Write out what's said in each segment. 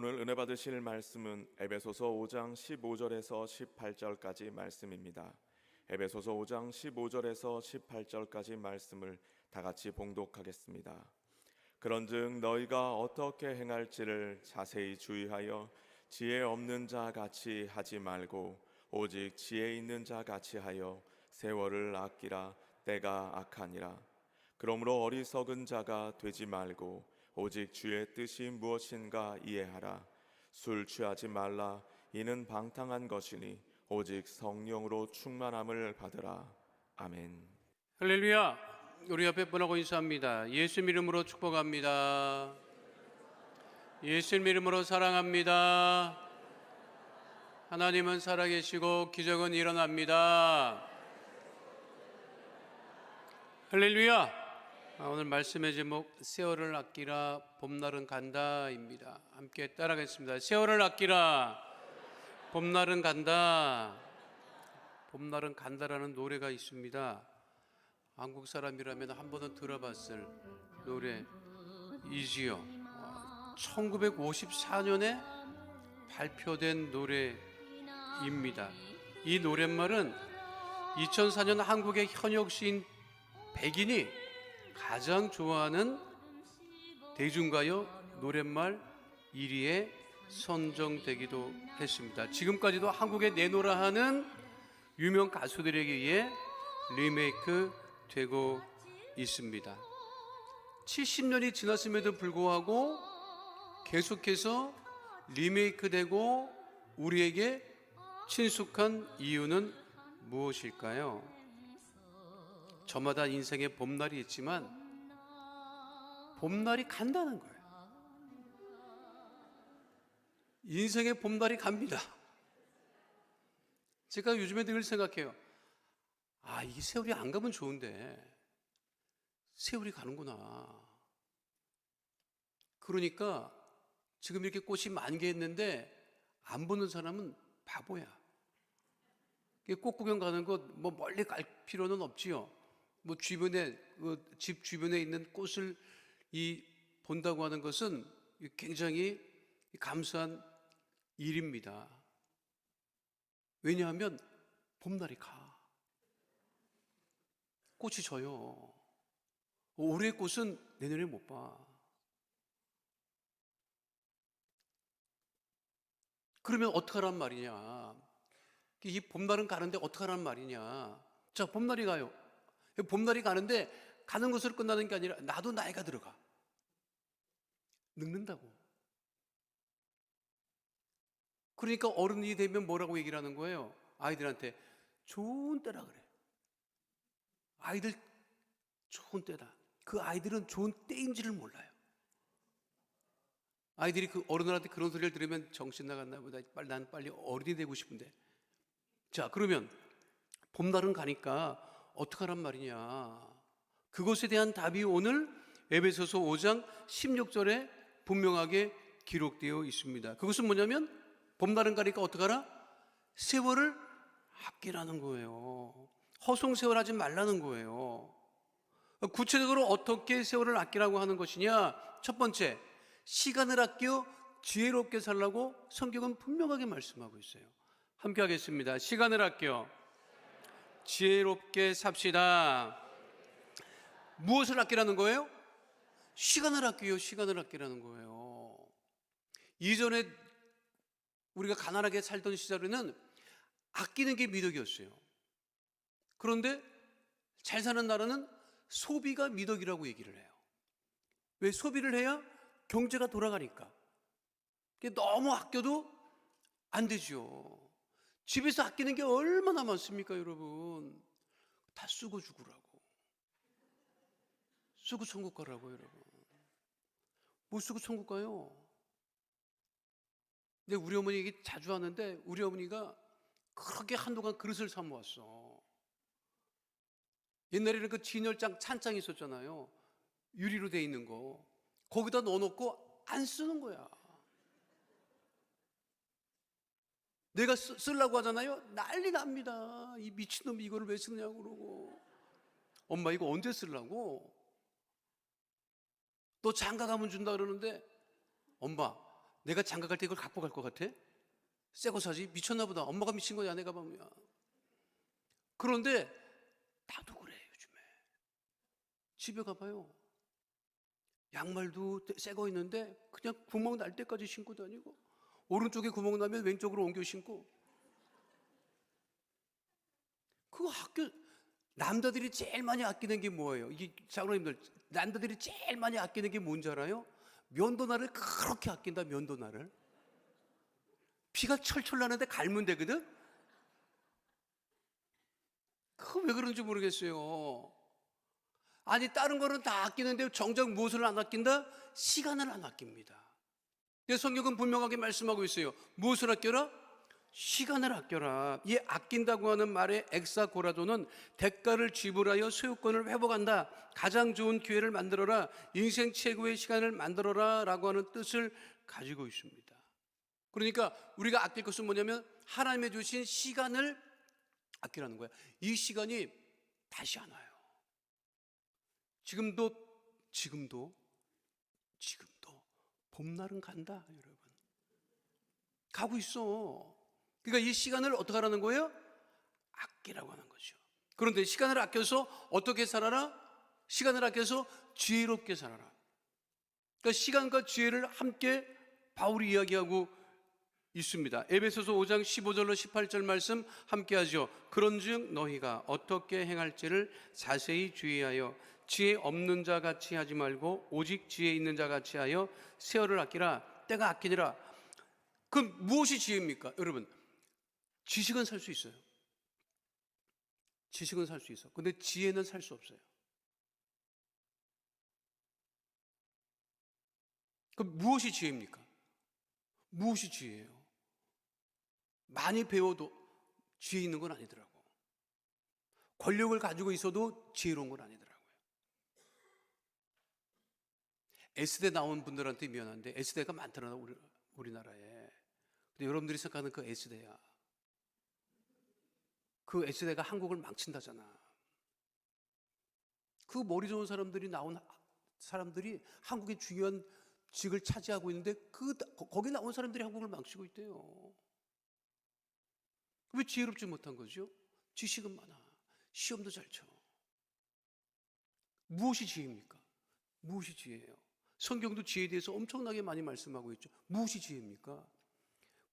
오늘 은혜 받으실 말씀은 에베소서 5장 15절에서 18절까지 말씀입니다. 에베소서 5장 15절에서 18절까지 말씀을 다 같이 봉독하겠습니다. 그런즉 너희가 어떻게 행할지를 자세히 주의하여 지혜 없는 자 같이 하지 말고 오직 지혜 있는 자 같이 하여 세월을 아끼라. 때가 악하니라. 그러므로 어리석은 자가 되지 말고 오직 주의 뜻이 무엇인가 이해하라. 술 취하지 말라. 이는 방탕한 것이니 오직 성령으로 충만함을 받으라. 아멘. 할렐루야. 우리 옆에 분하고 인사합니다. 예수 이름으로 축복합니다. 예수 이름으로 사랑합니다. 하나님은 살아계시고 기적은 일어납니다. 할렐루야. 오늘 말씀의 제목 세월을 아끼라 봄날은 간다입니다. 함께 따라하겠습니다. 세월을 아끼라 봄날은 간다. 봄날은 간다라는 노래가 있습니다. 한국 사람이라면 한 번은 들어봤을 노래이지요. 1954년에 발표된 노래입니다. 이 노랫말은 2004년 한국의 현역 시인 백인이 가장 좋아하는 대중가요 노랫말 1위에 선정되기도 했습니다. 지금까지도 한국에 내노라 하는 유명 가수들에게 의해 리메이크 되고 있습니다. 70년이 지났음에도 불구하고 계속해서 리메이크 되고 우리에게 친숙한 이유는 무엇일까요? 저마다 인생에 봄날이 있지만 봄날이 간다는 거예요. 인생에 봄날이 갑니다. 제가 요즘에 늘 생각해요. 이 세월이 안 가면 좋은데 세월이 가는구나. 그러니까 지금 이렇게 꽃이 만개했는데 안 보는 사람은 바보야. 꽃 구경 가는 것 뭐 멀리 갈 필요는 없지요. 뭐 주변에 집 주변에 있는 꽃을 본다고 하는 것은 굉장히 감사한 일입니다. 왜냐하면 봄날이 가. 꽃이 져요. 올해의 꽃은 내년에 못 봐. 그러면 어떡하란 말이냐? 이 봄날은 가는데 어떡하란 말이냐? 자, 봄날이 가요. 봄날이 가는데 가는 것으로 끝나는 게 아니라 나도 나이가 들어가. 늙는다고. 그러니까 어른이 되면 뭐라고 얘기를 하는 거예요? 아이들한테 좋은 때라 그래. 아이들 좋은 때다. 그 아이들은 좋은 때인지를 몰라요. 아이들이 그 어른들한테 그런 소리를 들으면 정신 나갔나 보다. 난 빨리 어른이 되고 싶은데. 자, 그러면 봄날은 가니까 어떡하란 말이냐? 그것에 대한 답이 오늘 에베소서 5장 16절에 분명하게 기록되어 있습니다. 그것은 뭐냐면 봄날은 가니까 어떡하라? 세월을 아끼라는 거예요. 허송세월하지 말라는 거예요. 구체적으로 어떻게 세월을 아끼라고 하는 것이냐? 첫 번째, 시간을 아껴 지혜롭게 살라고 성경은 분명하게 말씀하고 있어요. 함께 하겠습니다. 시간을 아껴 지혜롭게 삽시다. 무엇을 아끼라는 거예요? 시간을 아껴요. 시간을 아끼라는 거예요. 이전에 우리가 가난하게 살던 시절에는 아끼는 게 미덕이었어요. 그런데 잘 사는 나라는 소비가 미덕이라고 얘기를 해요. 왜? 소비를 해야 경제가 돌아가니까. 너무 아껴도 안 되죠. 집에서 아끼는 게 얼마나 많습니까, 여러분? 다 쓰고 죽으라고. 쓰고 천국 가라고, 여러분. 뭐 쓰고 천국 가요? 근데 우리 어머니 얘기 자주 하는데 우리 어머니가 그렇게 한동안 그릇을 사모았어. 옛날에는 그 진열장 찬장이 있었잖아요. 유리로 돼 있는 거. 거기다 넣어놓고 안 쓰는 거야. 내가 쓰려고 하잖아요. 난리 납니다. 이 미친놈이 이거를 왜 쓰느냐고 그러고. 엄마 이거 언제 쓰려고? 너 장가 가면 준다 그러는데 엄마 내가 장가 갈 때 이걸 갖고 갈 것 같아? 새 거 사지? 미쳤나 보다. 엄마가 미친 거야, 내 가방이야. 그런데 나도 그래. 요즘에 집에 가봐요. 양말도 새 거 있는데 그냥 구멍 날 때까지 신고 다니고, 오른쪽에 구멍 나면 왼쪽으로 옮겨 신고. 그거 남자들이 제일 많이 아끼는 게 뭐예요? 이게 장로님들, 남자들이 제일 많이 아끼는 게 뭔지 알아요? 면도날을 그렇게 아낀다. 면도날을 피가 철철 나는데 갈면 되거든. 그거 왜 그런지 모르겠어요. 아니, 다른 거는 다 아끼는데 정작 무엇을 안 아낀다? 시간을 안 아낍니다. 내 성경은 분명하게 말씀하고 있어요. 무엇을 아껴라? 시간을 아껴라. 이 아낀다고 하는 말의 엑사고라도는 대가를 지불하여 소유권을 회복한다, 가장 좋은 기회를 만들어라, 인생 최고의 시간을 만들어라 라고 하는 뜻을 가지고 있습니다. 그러니까 우리가 아낄 것은 뭐냐면 하나님의 주신 시간을 아끼라는 거야. 이 시간이 다시 안 와요. 지금도 봄날은 간다, 여러분. 가고 있어. 그러니까 이 시간을 어떻게 하라는 거예요? 아끼라고 하는 거죠. 그런데 시간을 아껴서 어떻게 살아라? 시간을 아껴서 지혜롭게 살아라. 그러니까 시간과 지혜를 함께 바울이 이야기하고 있습니다. 에베소서 5장 15절로 18절 말씀 함께 하죠. 그런즉 너희가 어떻게 행할지를 자세히 주의하여 지혜 없는 자 같이 하지 말고 오직 지혜 있는 자 같이 하여 세월을 아끼라. 때가 아끼니라. 그럼 무엇이 지혜입니까? 여러분, 지식은 살 수 있어요. 지식은 살 수 있어. 근데 지혜는 살 수 없어요. 그럼 무엇이 지혜입니까? 무엇이 지혜예요? 많이 배워도 지혜 있는 건 아니더라고. 권력을 가지고 있어도 지혜로운 건 아니더라고요. S대 나온 분들한테 미안한데 S대가 많더라, 우리나라에. 근데 여러분들이 생각하는 그 S대야, 그 S대가 한국을 망친다잖아. 그 머리 좋은 사람들이 나온 사람들이 한국의 중요한 직을 차지하고 있는데 거기 나온 사람들이 한국을 망치고 있대요. 왜 지혜롭지 못한 거죠? 지식은 많아. 시험도 잘 쳐. 무엇이 지혜입니까? 무엇이 지혜예요? 성경도 지혜에 대해서 엄청나게 많이 말씀하고 있죠. 무엇이 지혜입니까?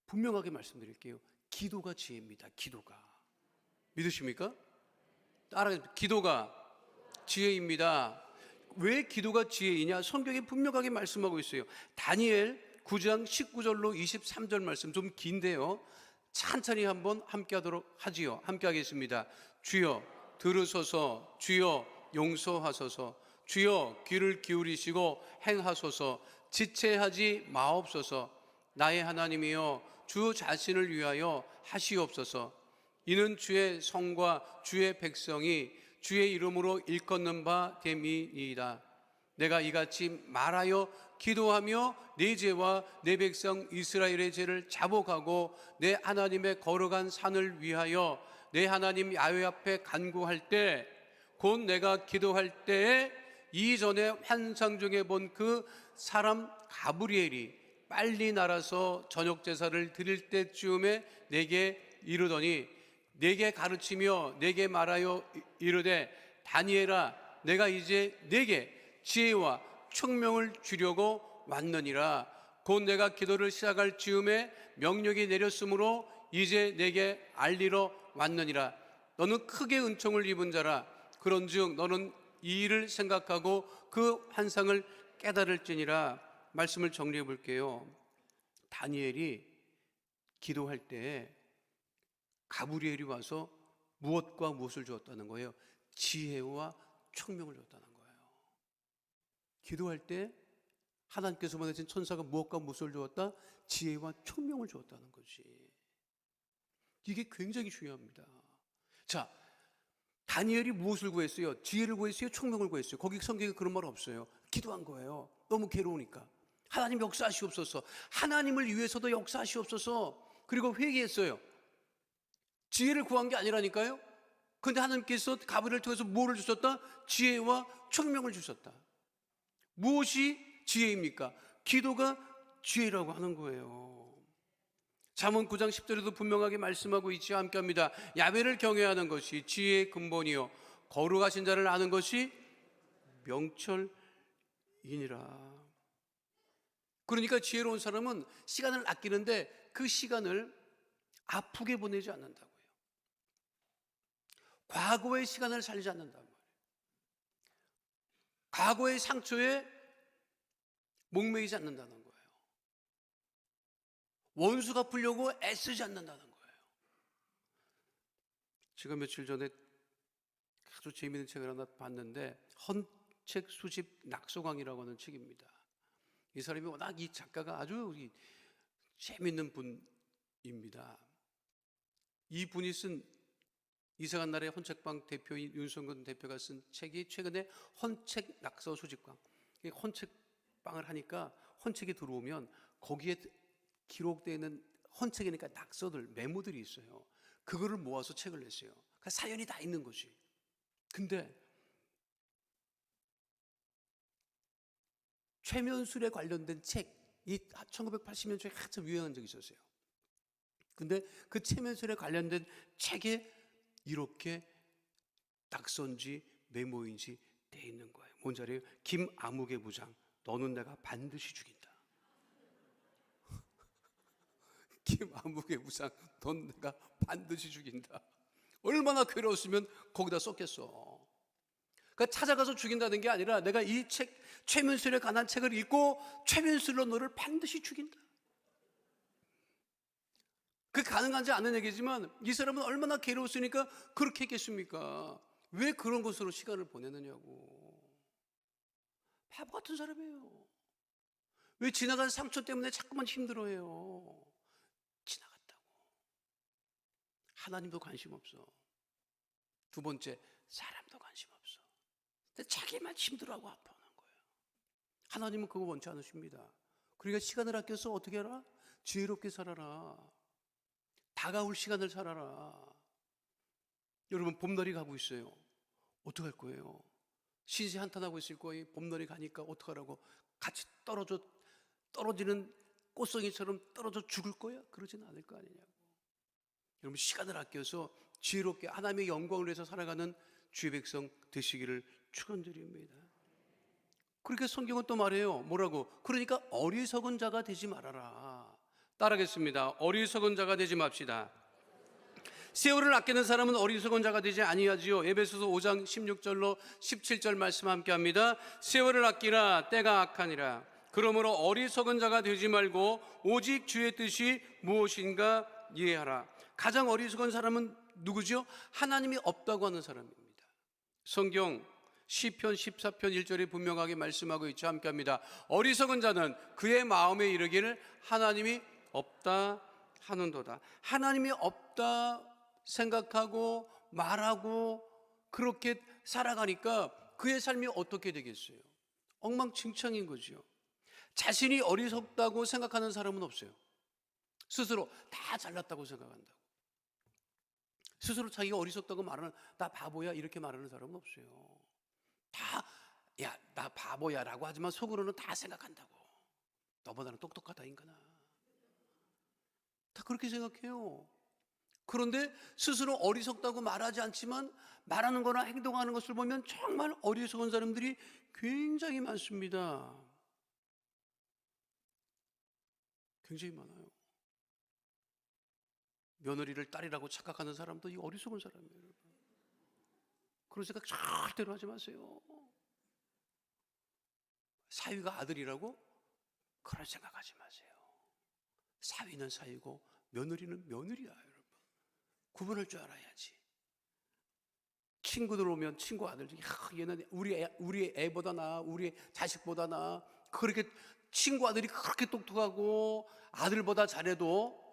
분명하게 말씀드릴게요. 기도가 지혜입니다. 기도가. 믿으십니까? 따라해. 기도가 지혜입니다. 왜 기도가 지혜이냐? 성경이 분명하게 말씀하고 있어요. 다니엘 9장 19절로 23절 말씀, 좀 긴데요, 찬찬히 한번 함께 하도록 하지요. 함께 하겠습니다. 주여 들으소서, 주여 용서하소서, 주여 귀를 기울이시고 행하소서, 지체하지 마옵소서. 나의 하나님이여 주 자신을 위하여 하시옵소서. 이는 주의 성과 주의 백성이 주의 이름으로 일컫는 바 됨이니이다. 내가 이같이 말하여 기도하며 내 죄와 내 백성 이스라엘의 죄를 자복하고 내 하나님의 거룩한 산을 위하여 내 하나님 야훼 앞에 간구할 때, 곧 내가 기도할 때에 이전에 환상 중에 본 그 사람 가브리엘이 빨리 날아서 저녁 제사를 드릴 때쯤에 내게 이르더니, 내게 가르치며 내게 말하여 이르되, 다니엘아, 내가 이제 내게 지혜와 총명을 주려고 왔느니라. 곧 내가 기도를 시작할 즈음에 명령이 내렸으므로 이제 내게 알리러 왔느니라. 너는 크게 은총을 입은 자라. 그런즉 너는 이 일을 생각하고 그 환상을 깨달을지니라. 말씀을 정리해 볼게요. 다니엘이 기도할 때 가브리엘이 와서 무엇과 무엇을 주었다는 거예요? 지혜와 총명을 줬다는 거예요. 기도할 때 하나님께서 보내신 천사가 무엇과 무엇을 주었다? 지혜와 총명을 주었다는 거지. 이게 굉장히 중요합니다. 자, 다니엘이 무엇을 구했어요? 지혜를 구했어요? 총명을 구했어요? 거기 성경에 그런 말 없어요. 기도한 거예요. 너무 괴로우니까. 하나님 역사하시옵소서. 하나님을 위해서도 역사하시옵소서. 그리고 회개했어요. 지혜를 구한 게 아니라니까요. 그런데 하나님께서 가브리엘을 통해서 뭐를 주셨다? 지혜와 총명을 주셨다. 무엇이 지혜입니까? 기도가 지혜라고 하는 거예요. 잠언 9장 10절에도 분명하게 말씀하고 있지 함께합니다. 야훼를 경외하는 것이 지혜의 근본이요 거룩하신 자를 아는 것이 명철이니라. 그러니까 지혜로운 사람은 시간을 아끼는데 그 시간을 아프게 보내지 않는다고요. 과거의 시간을 살지 않는다는 거예요. 과거의 상처에 목매이지 않는다는 거예요. 원수 갚으려고 애쓰지 않는다는 거예요. 제가 며칠 전에 아주 재미있는 책을 하나 봤는데 헌책 수집 낙소강이라고 하는 책입니다. 이 사람이 워낙 이 작가가 아주 재미있는 분입니다. 이 분이 쓴 이상한 나라의 헌책방 대표인 윤성근 대표가 쓴 책이 최근에 헌책 낙서 수집강. 헌책방을 하니까 헌책이 들어오면 거기에 기록되어 있는 헌책이니까 낙서들, 메모들이 있어요. 그거를 모아서 책을 냈어요. 그러니까 사연이 다 있는 것이. 근데 최면술에 관련된 책이 1980년초에 한참 유행한 적이 있었어요. 근데 그 최면술에 관련된 책에 이렇게 낙서인지 메모인지 돼 있는 거예요. 뭔지 알아요? 김아무개 부장, 너는 내가 반드시 죽인다. 김아무개 부장, 넌 내가 반드시 죽인다. 얼마나 괴로웠으면 거기다 썼겠어. 그러니까 찾아가서 죽인다는 게 아니라 내가 이 책, 최면술에 관한 책을 읽고 최면술로 너를 반드시 죽인다. 그게 가능하지 않은 얘기지만 이 사람은 얼마나 괴로웠으니까 그렇게 했겠습니까? 왜 그런 것으로 시간을 보내느냐고. 바보 같은 사람이에요. 왜 지나간 상처 때문에 자꾸만 힘들어해요. 지나갔다고. 하나님도 관심 없어. 두 번째, 사람도 관심 없어. 근데 자기만 힘들어하고 아파하는 거예요. 하나님은 그거 원치 않으십니다. 그러니까 시간을 아껴서 어떻게 하라? 지혜롭게 살아라. 다가올 시간을 살아라. 여러분, 봄날이 가고 있어요. 어떡할 거예요? 신세 한탄하고 있을 거예요. 봄날이 가니까 어떡하라고. 같이 떨어지는 꽃송이처럼 떨어져 죽을 거야? 그러진 않을 거 아니냐고. 여러분, 시간을 아껴서 지혜롭게 하나님의 영광을 위해서 살아가는 주의 백성 되시기를 축원드립니다. 그렇게 성경은 또 말해요. 뭐라고? 그러니까 어리석은 자가 되지 말아라. 따라하겠습니다. 어리석은 자가 되지 맙시다. 세월을 아끼는 사람은 어리석은 자가 되지 아니하지요. 에베소서 5장 16절로 17절 말씀 함께합니다. 세월을 아끼라, 때가 악하니라. 그러므로 어리석은 자가 되지 말고 오직 주의 뜻이 무엇인가 이해하라. 가장 어리석은 사람은 누구죠? 하나님이 없다고 하는 사람입니다. 성경 시편 14편 1절에 분명하게 말씀하고 있죠. 함께합니다. 어리석은 자는 그의 마음에 이르기를 하나님이 없다 하는도다. 하나님이 없다 생각하고 말하고 그렇게 살아가니까 그의 삶이 어떻게 되겠어요? 엉망진창인 거죠. 자신이 어리석다고 생각하는 사람은 없어요. 스스로 다 잘났다고 생각한다고. 스스로 자기가 어리석다고 말하는, 나 바보야 이렇게 말하는 사람은 없어요. 다 야, 나 바보야 라고 하지만 속으로는 다 생각한다고. 너보다는 똑똑하다 인간아. 다 그렇게 생각해요. 그런데 스스로 어리석다고 말하지 않지만 말하는 거나 행동하는 것을 보면 정말 어리석은 사람들이 굉장히 많습니다. 굉장히 많아요. 며느리를 딸이라고 착각하는 사람도 이 어리석은 사람이에요. 여러분. 그런 생각 절대로 하지 마세요. 사위가 아들이라고? 그런 생각하지 마세요. 사위는 사위고 며느리는 며느리야. 여러분. 구분할 줄 알아야지. 친구들 오면 친구 아들들이 얘는 우리 애보다 나아, 우리 자식보다 나아. 그렇게 친구 아들이 그렇게 똑똑하고 아들보다 잘해도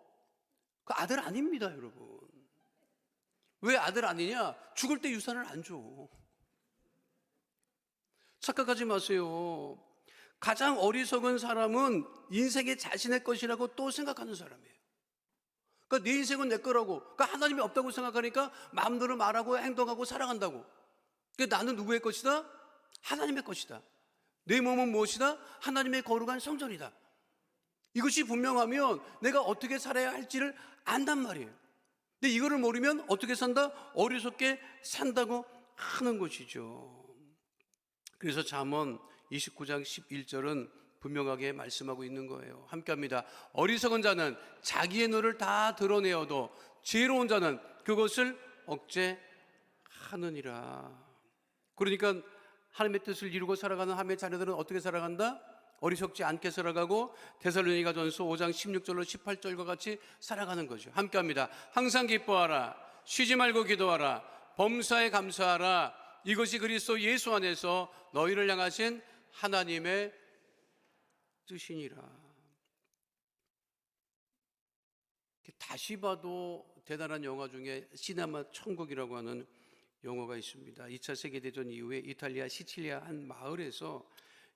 그 아들 아닙니다, 여러분. 왜 아들 아니냐? 죽을 때 유산을 안 줘. 착각하지 마세요. 가장 어리석은 사람은 인생이 자신의 것이라고 또 생각하는 사람이에요. 그러니까 내 인생은 내 거라고. 그러니까 하나님이 없다고 생각하니까 마음대로 말하고 행동하고 살아간다고. 그러니까 나는 누구의 것이다? 하나님의 것이다. 내 몸은 무엇이다? 하나님의 거룩한 성전이다. 이것이 분명하면 내가 어떻게 살아야 할지를 안단 말이에요. 근데 이거를 모르면 어떻게 산다? 어리석게 산다고 하는 것이죠. 그래서 잠언 29장 11절은 분명하게 말씀하고 있는 거예요. 함께 합니다. 어리석은 자는 자기의 눈을 다 드러내어도 지혜로운 자는 그것을 억제하느니라. 그러니까 하나님의 뜻을 이루고 살아가는 하나님의 자녀들은 어떻게 살아간다? 어리석지 않게 살아가고 데살로니가전서 5장 16절로 18절과 같이 살아가는 거죠. 함께 합니다. 항상 기뻐하라. 쉬지 말고 기도하라. 범사에 감사하라. 이것이 그리스도 예수 안에서 너희를 향하신 하나님의 뜻이니라. 다시 봐도 대단한 영화 중에 시네마 천국이라고 하는 영화가 있습니다. 2차 세계대전 이후에 이탈리아 시칠리아 한 마을에서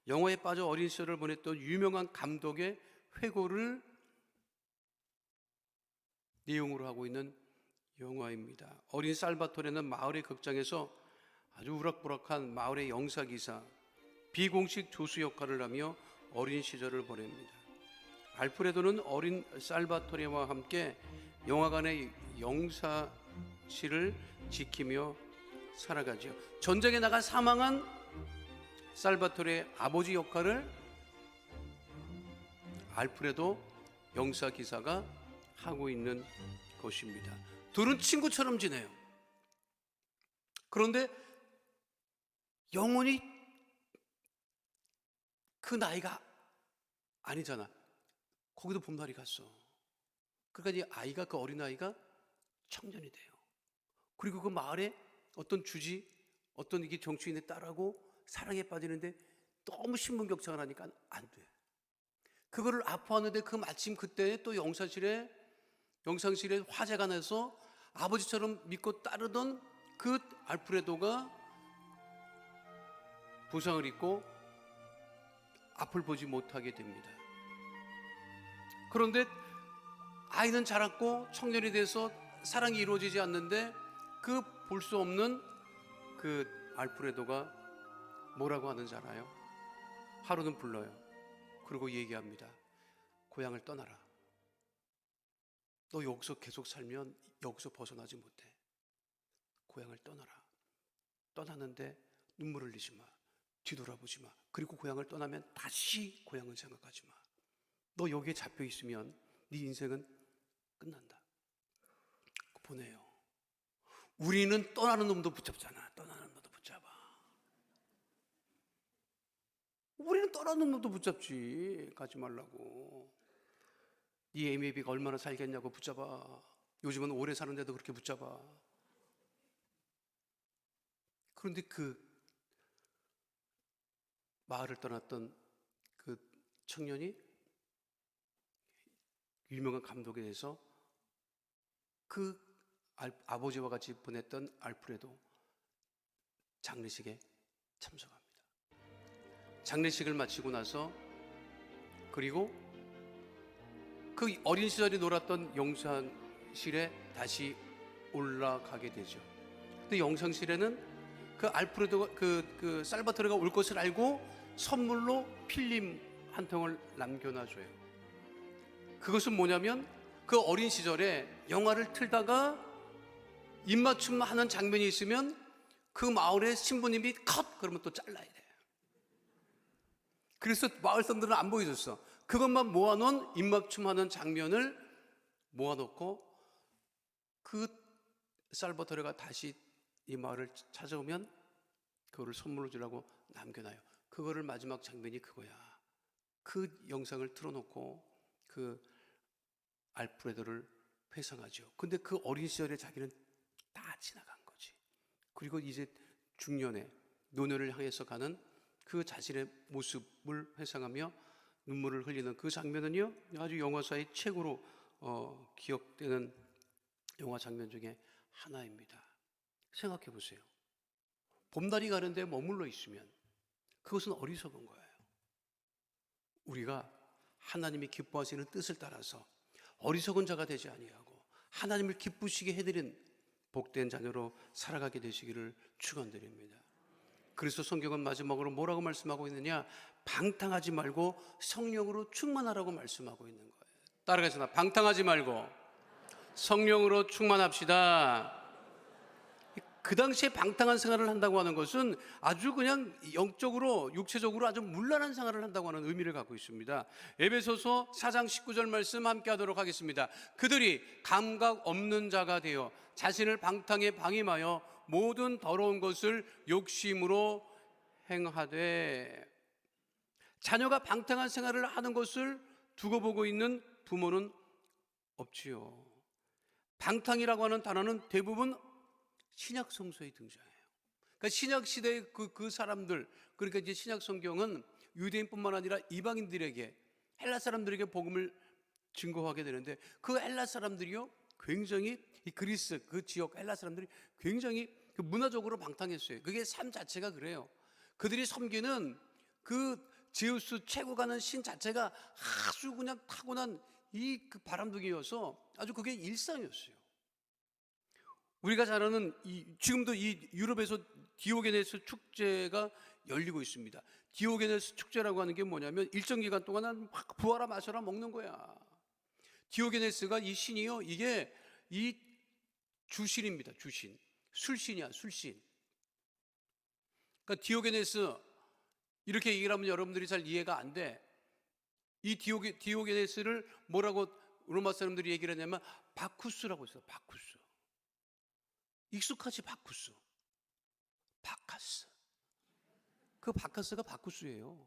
영화에 빠져 어린 시절을 보냈던 유명한 감독의 회고를 내용으로 하고 있는 영화입니다. 어린 살바토레는 마을의 극장에서 아주 우락부락한 마을의 영사기사, 비공식 조수 역할을 하며 어린 시절을 보냅니다. 알프레도는 어린 살바토레와 함께 영화관의 영사실을 지키며 살아가죠. 전쟁에 나가 사망한 살바토레의 아버지 역할을 알프레도 영사기사가 하고 있는 것입니다. 둘은 친구처럼 지내요. 그런데 영원히 그 나이가 아니잖아. 거기도 봄날이 갔어. 그러니까 이 아이가, 그 어린아이가 청년이 돼요. 그리고 그 마을에 어떤 주지, 어떤 이게 정치인의 딸하고 사랑에 빠지는데 너무 신분격차가 나니까 안 돼. 그거를 아파하는데 그 마침 그때 또 영상실에 화재가 나서 아버지처럼 믿고 따르던 그 알프레도가 부상을 입고 앞을 보지 못하게 됩니다. 그런데 아이는 자랐고 청년이 돼서 사랑이 이루어지지 않는데 그 볼 수 없는 그 알프레도가 뭐라고 하는지 알아요? 하루는 불러요. 그리고 얘기합니다. 고향을 떠나라. 너 여기서 계속 살면 여기서 벗어나지 못해. 고향을 떠나라. 떠나는데 눈물 흘리지 마. 뒤돌아보지 마. 그리고 고향을 떠나면 다시 고향을 생각하지 마. 너 여기에 잡혀 있으면 네 인생은 끝난다. 보내요. 우리는 떠나는 놈도 붙잡잖아. 떠나는 놈도 붙잡아. 우리는 떠나는 놈도 붙잡지. 가지 말라고. 네 애미비가 얼마나 살겠냐고 붙잡아. 요즘은 오래 사는데도 그렇게 붙잡아. 그런데 그 마을을 떠났던 그 청년이 유명한 감독에 대해서 그 아버지와 같이 보냈던 알프레도 장례식에 참석합니다. 장례식을 마치고 나서 그리고 그 어린 시절에 놀았던 영상실에 다시 올라가게 되죠. 근데 영상실에는 그 알프레도가 그 살바토레가 올 것을 알고 선물로 필름 한 통을 남겨놔줘요. 그것은 뭐냐면 그 어린 시절에 영화를 틀다가 입맞춤 하는 장면이 있으면 그 마을의 신부님이 컷! 그러면 또 잘라야 돼. 그래서 마을 사람들은 안 보여줬어. 그것만 모아놓은 입맞춤하는 장면을 모아놓고 그 살바토레가 다시 이 마을을 찾아오면 그거를 선물로 주라고 남겨놔요. 그거를 마지막 장면이 그거야. 그 영상을 틀어놓고 그 알프레도를 회상하죠. 근데 그 어린 시절에 자기는 다 지나간 거지. 그리고 이제 중년에 노년을 향해서 가는 그 자신의 모습을 회상하며 눈물을 흘리는 그 장면은요, 아주 영화사의 최고로 기억되는 영화 장면 중에 하나입니다. 생각해 보세요. 봄날이 가는데 머물러 있으면 그것은 어리석은 거예요. 우리가 하나님이 기뻐하시는 뜻을 따라서 어리석은 자가 되지 아니하고 하나님을 기쁘시게 해드린 복된 자녀로 살아가게 되시기를 축원드립니다. 그래서 성경은 마지막으로 뭐라고 말씀하고 있느냐? 방탕하지 말고 성령으로 충만하라고 말씀하고 있는 거예요. 따라가시나 방탕하지 말고 성령으로 충만합시다. 그 당시에 방탕한 생활을 한다고 하는 것은 아주 그냥 영적으로 육체적으로 아주 문란한 생활을 한다고 하는 의미를 갖고 있습니다. 에베소서 4장 19절 말씀 함께 하도록 하겠습니다. 그들이 감각 없는 자가 되어 자신을 방탕에 방임하여 모든 더러운 것을 욕심으로 행하되. 자녀가 방탕한 생활을 하는 것을 두고 보고 있는 부모는 없지요. 방탕이라고 하는 단어는 대부분 신약 성서에 등장해요. 그러니까 신약 시대의 그 사람들, 그러니까 이제 신약 성경은 유대인뿐만 아니라 이방인들에게, 헬라 사람들에게 복음을 증거하게 되는데, 그 헬라 사람들이요 굉장히 이 그리스 그 지역 헬라 사람들이 굉장히 그 문화적으로 방탕했어요. 그게 삶 자체가 그래요. 그들이 섬기는 그 제우스 최고가는 신 자체가 아주 그냥 타고난 이 그 바람둥이여서 아주 그게 일상이었어요. 우리가 잘 아는 지금도 이 유럽에서 디오게네스 축제가 열리고 있습니다. 디오게네스 축제라고 하는 게 뭐냐면 일정 기간 동안 막 부어라 마셔라 먹는 거야. 디오게네스가 이 신이요, 이게 이 주신입니다. 주신, 술신이야, 술신. 그러니까 디오게네스 이렇게 얘기를 하면 여러분들이 잘 이해가 안 돼. 이 디오게네스를 뭐라고 로마 사람들이 얘기를 하냐면 바쿠스라고 했어요. 바쿠스. 익숙하지? 바쿠스, 바카스. 그 바카스가 바쿠스예요.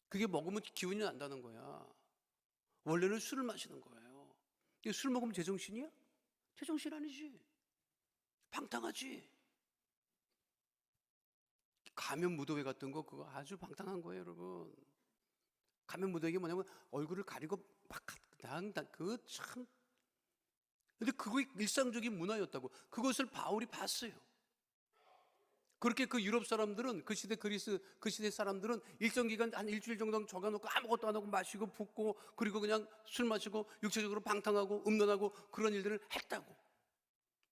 그게 먹으면 기운이 난다는 거야. 원래는 술을 마시는 거예요. 술 먹으면 제정신이야? 제정신 아니지. 방탕하지. 가면 무도회 같은 거 그거 아주 방탕한 거예요, 여러분. 가면 무도회가 뭐냐면 얼굴을 가리고 막 그 참. 근데 그거 일상적인 문화였다고. 그것을 바울이 봤어요. 그렇게 그 유럽 사람들은, 그 시대 그리스 그 시대 사람들은 일정 기간 한 일주일 정도 적어놓고 아무것도 안 하고 마시고 붓고 그리고 그냥 술 마시고 육체적으로 방탕하고 음란하고 그런 일들을 했다고.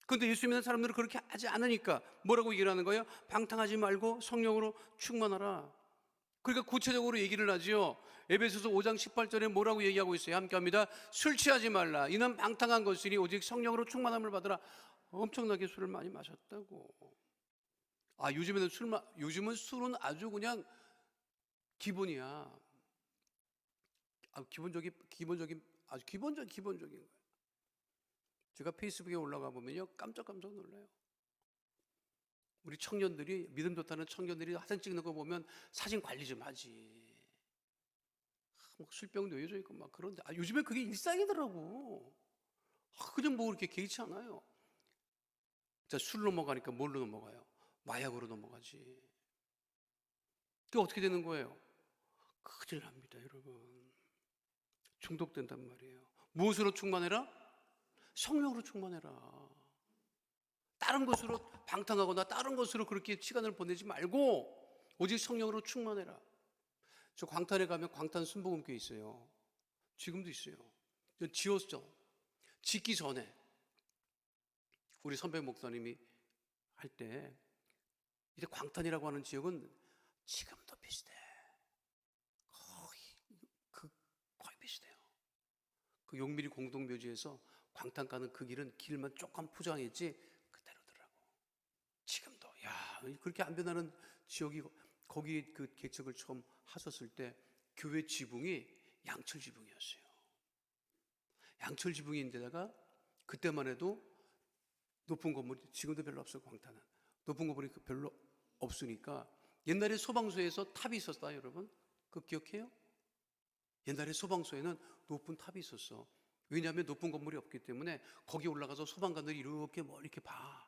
그런데 예수 믿는 사람들은 그렇게 하지 않으니까 뭐라고 얘기를 하는 거예요? 방탕하지 말고 성령으로 충만하라. 그러니까 구체적으로 얘기를 하지요. 에베소서 5장 18절에 뭐라고 얘기하고 있어요? 함께 합니다. 술 취하지 말라. 이는 방탕한 것이니 오직 성령으로 충만함을 받으라. 엄청나게 술을 많이 마셨다고. 요즘은 술은 아주 그냥 기본이야. 아주 기본적인 거예요. 제가 페이스북에 올라가 보면요 깜짝 놀라요. 우리 청년들이, 믿음 좋다는 청년들이 사진 찍는 거 보면 사진 관리 좀 하지. 막 술병 놓여져 있고 막 그런데 요즘에 그게 일상이더라고. 그냥 뭐 그렇게 개의치 않아요. 자, 술 넘어가니까 뭘로 넘어가요? 마약으로 넘어가지. 그게 어떻게 되는 거예요? 큰일 납니다, 여러분. 중독된단 말이에요. 무엇으로 충만해라? 성령으로 충만해라. 다른 것으로 방탕하거나 다른 것으로 그렇게 시간을 보내지 말고 오직 성령으로 충만해라. 저 광탄에 가면 광탄 순복음교회 있어요. 지금도 있어요. 지었죠. 짓기 전에 우리 선배 목사님이 할 때 이제 광탄이라고 하는 지역은 지금도 비슷해. 거의 비슷해요. 그 용미리 공동묘지에서 광탄 가는 그 길만 조금 포장했지 그대로더라고. 지금도 그렇게 안 변하는 지역이, 거기 그 개척을 처음 하셨을 때 교회 지붕이 양철 지붕이었어요. 양철 지붕인데다가 그때만 해도 높은 건물이 지금도 별로 없어요. 광탄은 높은 건물이 별로 없으니까 옛날에 소방서에서 탑이 있었다, 여러분. 그거 기억해요? 옛날에 소방서에는 높은 탑이 있었어. 왜냐하면 높은 건물이 없기 때문에 거기 올라가서 소방관들이 이렇게 멀리 이렇게 봐.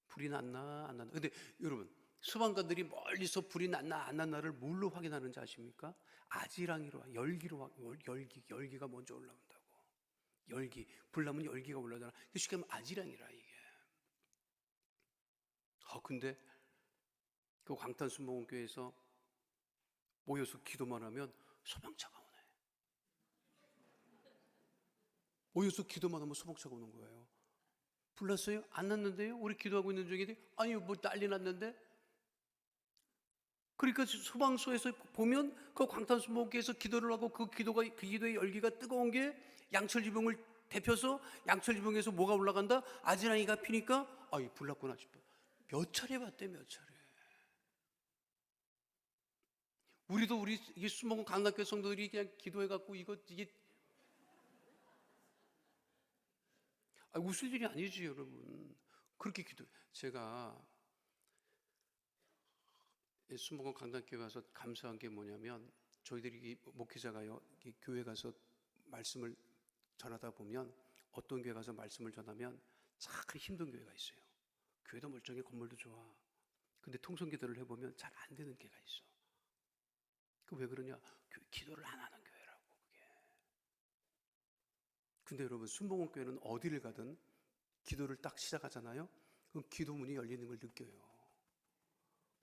불이 났나 안 났나. 근데 여러분, 소방관들이 멀리서 불이 났나 안 났나를 뭘로 확인하는지 아십니까? 아지랑이로, 열기가 먼저 올라온다고. 불 나면 열기가 올라오잖아. 쉽게 하면 아지랑이라 이게. 근데 그 광탄순복음교회에서 모여서 기도만 하면 소방차가 오네. 모여서 기도만 하면 소방차가 오는 거예요. 불났어요? 안 났는데요? 우리 기도하고 있는 중인데 아니 뭐 난리 났는데. 그러니까 소방서에서 보면 그 광탄수목교에서 기도를 하고 그 기도의 열기가 뜨거운 게 양철지붕을 데펴서 양철지붕에서 뭐가 올라간다? 아지랑이가 피니까 아이 불났구나 싶어. 몇 차례 봤대, 몇 차례. 우리도 우리 이게 수목원 강남교회 성도들이 그냥 기도해 갖고 이게 웃을 일이 아니지, 여러분. 그렇게 제가 수목원 강남교회 가서 감사한 게 뭐냐면, 저희들이 목회자가요, 교회 가서 말씀을 전하다 보면, 어떤 교회 가서 말씀을 전하면 참 힘든 교회가 있어요. 교회도 멀쩡해, 건물도 좋아. 근데 통성기도를 해보면 잘 안 되는 교회가 있어. 그 왜 그러냐? 기도를 안 하는 교회라고, 그게. 근데 여러분, 순복음 교회는 어디를 가든 기도를 딱 시작하잖아요. 그럼 기도 문이 열리는 걸 느껴요.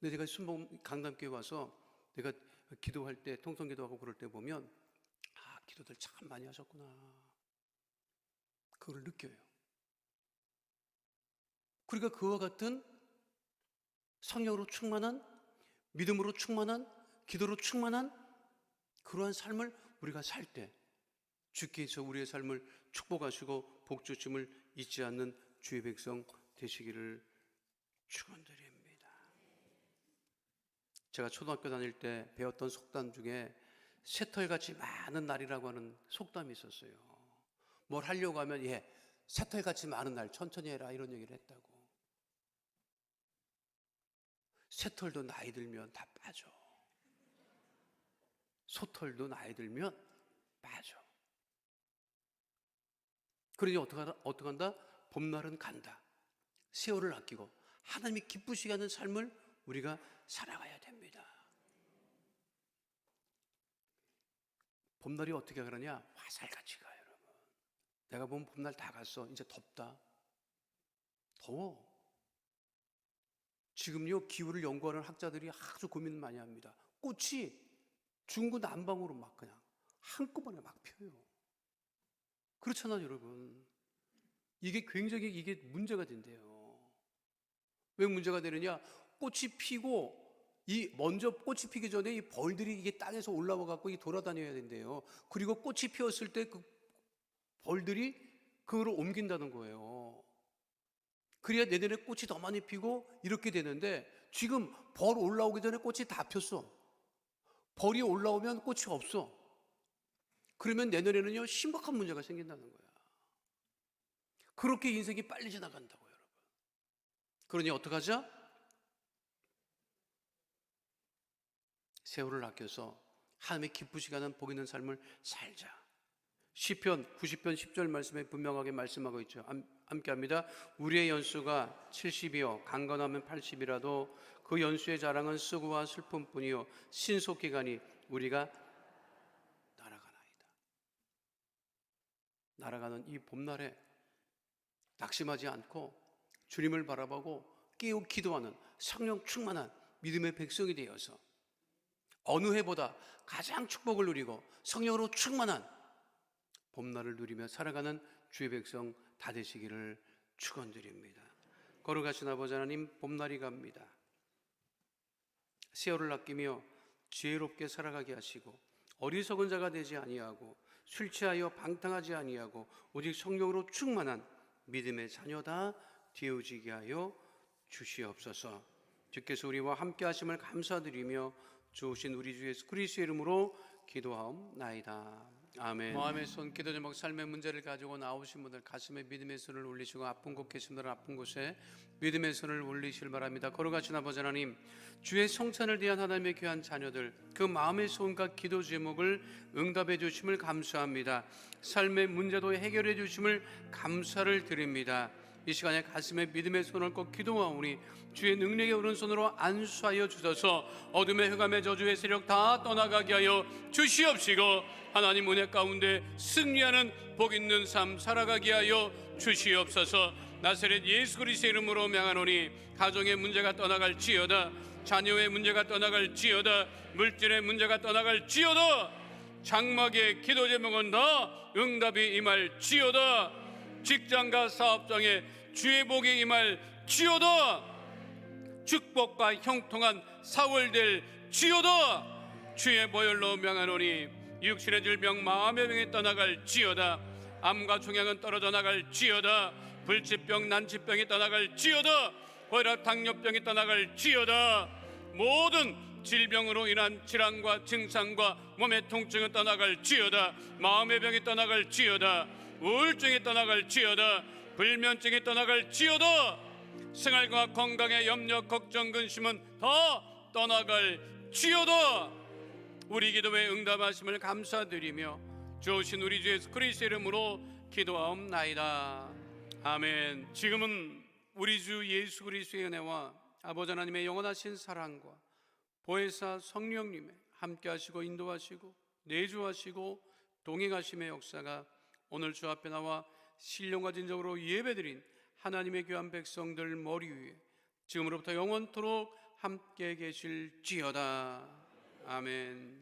근데 제가 순복음 강남교회 와서 내가 기도할 때, 통성기도하고 그럴 때 보면 기도들 참 많이 하셨구나, 그걸 느껴요. 그러니까 그와 같은 성령으로 충만한, 믿음으로 충만한, 기도로 충만한 그러한 삶을 우리가 살 때 주께서 우리의 삶을 축복하시고 복 주심을 잊지 않는 주의 백성 되시기를 축원드립니다. 제가 초등학교 다닐 때 배웠던 속담 중에 새털같이 많은 날이라고 하는 속담이 있었어요. 뭘 하려고 하면 새털같이 많은 날 천천히 해라, 이런 얘기를 했다고. 새털도 나이 들면 다 빠져. 소털도 나이 들면 빠져. 그러니 어떡한다? 봄날은 간다. 세월을 아끼고 하나님이 기쁘시게 하는 삶을 우리가 살아가야 됩니다. 봄날이 어떻게 가느냐? 화살같이 가요, 여러분. 내가 보면 봄날 다 갔어. 이제 덥다. 더워. 지금요, 기후를 연구하는 학자들이 아주 고민을 많이 합니다. 꽃이 중구난방으로 막 그냥 한꺼번에 막 펴요. 그렇잖아요, 여러분. 이게 굉장히 문제가 된대요. 왜 문제가 되느냐? 꽃이 피고 먼저 꽃이 피기 전에 이 벌들이 이게 땅에서 올라와 갖고 돌아다녀야 된대요. 그리고 꽃이 피었을 때 그 벌들이 그거를 옮긴다는 거예요. 그래야 내년에 꽃이 더 많이 피고 이렇게 되는데, 지금 벌 올라오기 전에 꽃이 다 폈어. 벌이 올라오면 꽃이 없어. 그러면 내년에는요, 심각한 문제가 생긴다는 거야. 그렇게 인생이 빨리 지나간다고, 여러분. 그러니 어떡하죠? 세월을 아껴서 하나님의 기쁘시게 하는 복 있는 삶을 살자. 시편 90편 10절 말씀에 분명하게 말씀하고 있죠. 함께 합니다. 우리의 연수가 70이요 강건하면 80이라도 그 연수의 자랑은 수고와 슬픔뿐이요 신속히 가니 우리가 날아가나이다. 날아가는 이 봄날에 낙심하지 않고 주님을 바라보고 깨어 기도하는 성령 충만한 믿음의 백성이 되어서 어느 해보다 가장 축복을 누리고 성령으로 충만한 봄날을 누리며 살아가는 주의 백성 다 되시기를 축원드립니다. 걸어가신 아버지 하나님, 봄날이 갑니다. 세월을 아끼며 지혜롭게 살아가게 하시고 어리석은 자가 되지 아니하고 술 취하여 방탕하지 아니하고 오직 성령으로 충만한 믿음의 자녀다 되어지게 하여 주시옵소서. 주께서 우리와 함께 하심을 감사드리며 주오신 우리 주 예수 그리스도의 이름으로 기도하옵나이다. 아멘. 마음의 손, 기도 제목, 삶의 문제를 가지고 나오신 분들 가슴에 믿음의 손을 올리시고 아픈 곳 계신 분들 아픈 곳에 믿음의 손을 올리시길 바랍니다. 걸어가신 아버지 하나님, 주의 성찬을 위한 하나님의 귀한 자녀들 그 마음의 손과 기도 제목을 응답해 주심을 감사합니다. 삶의 문제도 해결해 주심을 감사를 드립니다. 이 시간에 가슴에 믿음의 손을 꼭 기도하오니 주의 능력의 오른손으로 안수하여 주셔서 어둠의 흑암의 저주의 세력 다 떠나가게 하여 주시옵시고 하나님 은혜 가운데 승리하는 복 있는 삶 살아가게 하여 주시옵소서. 나사렛 예수 그리스도의 이름으로 명하노니 가정의 문제가 떠나갈지어다, 자녀의 문제가 떠나갈지어다, 물질의 문제가 떠나갈지어다, 장막의 기도 제목은 다 응답이 임할지어다, 직장과 사업장에 주의 복이 임할 지어다. 축복과 형통한 4월 될 지어다. 주의 보혈로 명하노니 육신의 질병 마음의 병이 떠나갈 지어다. 암과 종양은 떨어져 나갈 지어다. 불치병 난치병이 떠나갈 지어다. 고혈압 당뇨병이 떠나갈 지어다. 모든 질병으로 인한 질환과 증상과 몸의 통증은 떠나갈 지어다. 마음의 병이 떠나갈 지어다. 우울증이 떠나갈 지어다. 불면증이 떠나갈 지어다. 생활과 건강의 염려 걱정 근심은 다 떠나갈 지어다. 우리 기도에 응답하심을 감사드리며 주신 우리 주 예수 그리스도의 이름으로 기도하옵나이다. 아멘. 지금은 우리 주 예수 그리스도의 은혜와 아버지 하나님의 영원하신 사랑과 보혜사 성령님의 함께하시고 인도하시고 내주하시고 동행하심의 역사가 오늘 주 앞에 나와 신령과 진정으로 예배드린 하나님의 귀한 백성들 머리 위에 지금으로부터 영원토록 함께 계실지어다. 아멘.